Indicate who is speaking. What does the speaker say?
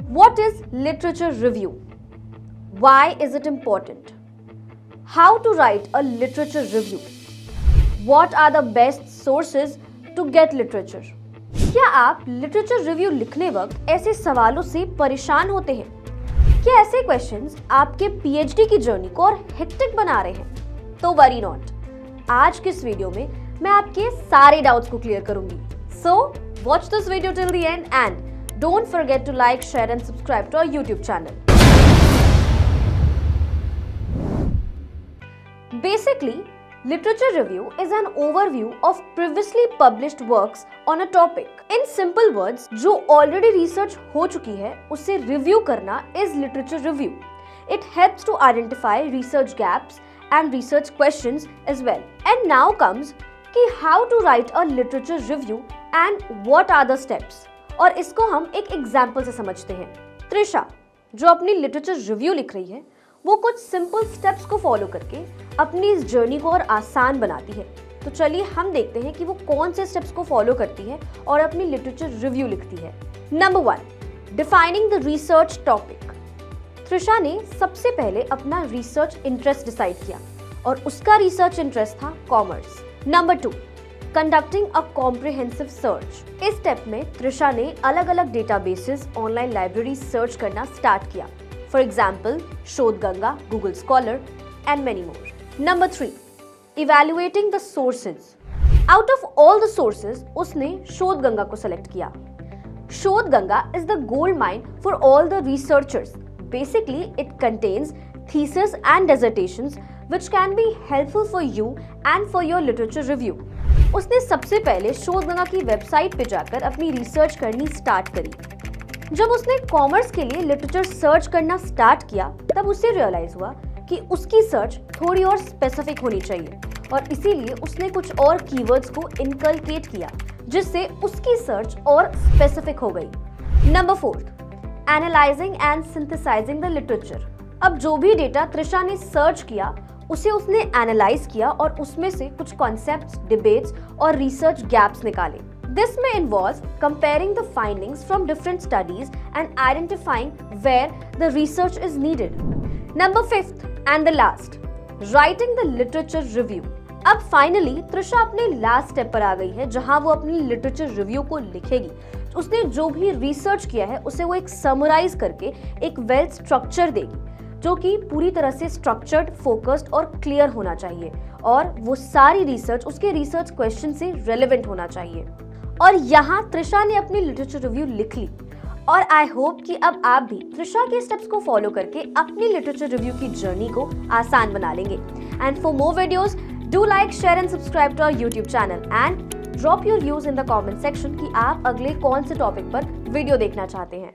Speaker 1: What is literature review? Why is it important? How to write a literature review? What are the best sources to get literature? क्या आप literature review लिखने वक्त ऐसे सवालों से परेशान होते हैं? क्या ऐसे क्वेश्चंस आपके पीएचडी की जर्नी को और हेक्टिक बना रहे हैं? तो वरी नॉट, आज के इस वीडियो में मैं आपके सारे डाउट्स को क्लियर करूंगी। So watch this video till the end and don't forget to like, share and subscribe to our YouTube channel. Basically, literature review is an overview of previously published works on a topic. In simple words, जो already research हो चुकी है उसे review करना is literature review. It helps to identify research gaps and research questions as well. And now comes कि how to write a literature review and what are the steps. और इसको हम एक एग्जाम्पल से समझते हैं। त्रिशा जो अपनी लिटरेचर रिव्यू लिख रही है वो कुछ सिंपल स्टेप्स को फॉलो करके अपनी इस जर्नी को और आसान बनाती है। तो चलिए हम देखते हैं कि वो कौन से स्टेप्स को फॉलो करती है और अपनी लिटरेचर रिव्यू लिखती है। Number 1, defining the research topic. Trisha ने सबसे पहले अपना रिसर्च इंटरेस्ट डिसाइड किया और उसका रिसर्च इंटरेस्ट था commerce. Number 2, conducting a comprehensive search. इस स्टेप में त्रिशा ने अलग अलग डेटाबेसेस, ऑनलाइन लाइब्रेरी सर्च करना स्टार्ट किया। For example, Shodhganga, Google Scholar, and many more. Number 3, evaluating the sources. Out of all the sources, उसने शोधगंगा को select किया. Shodhganga is the gold mine for all the researchers. Basically, it contains theses and dissertations which can be helpful for you and for your literature review. उसने सबसे पहले शोधगंगा की website पे जाकर अपनी रिसर्च करनी स्टार्ट करी। जब उसने कॉमर्स के लिए लिटरेचर सर्च करना स्टार्ट किया तब उसे रियलाइज हुआ कि उसकी सर्च थोड़ी और स्पेसिफिक होनी चाहिए और इसीलिए उसने कुछ और कीवर्ड्स को इनकलकेट किया जिससे उसकी सर्च और स्पेसिफिक हो गई। Number 4, analysing and synthesising the literature. अब जो भी डेटा त्रिशा ने सर्च किया उसे उसने एनालाइज किया और उसमें से कुछ कॉन्सेप्ट्स, डिबेट्स और रिसर्च गैप्स निकाले। This may involve comparing the findings from different studies and identifying where the research is needed. Number 5th and the last, writing the literature review. अब finally त्रिशा अपने last step पर आ गई है जहां वो अपनी लिटरेचर रिव्यू को लिखेगी। उसने जो भी रिसर्च किया है उसे वो एक समराइज करके एक वेल स्ट्रक्चर देगी जो कि पूरी तरह से स्ट्रक्चर्ड, फोकस्ड और क्लियर होना चाहिए और वो सारी रिसर्च उसके रिसर्च क्वेश्चन से रेलेवेंट होना चाहिए। और यहाँ त्रिशा ने अपनी लिटरेचर रिव्यू लिख ली और आई होप कि अब आप भी त्रिशा के स्टेप्स को फॉलो करके अपनी लिटरेचर रिव्यू की जर्नी को आसान बना लेंगे। And for more videos do like, share and subscribe to our YouTube channel and drop your views in the comment section कि आप अगले कौन से टॉपिक पर वीडियो देखना चाहते हैं।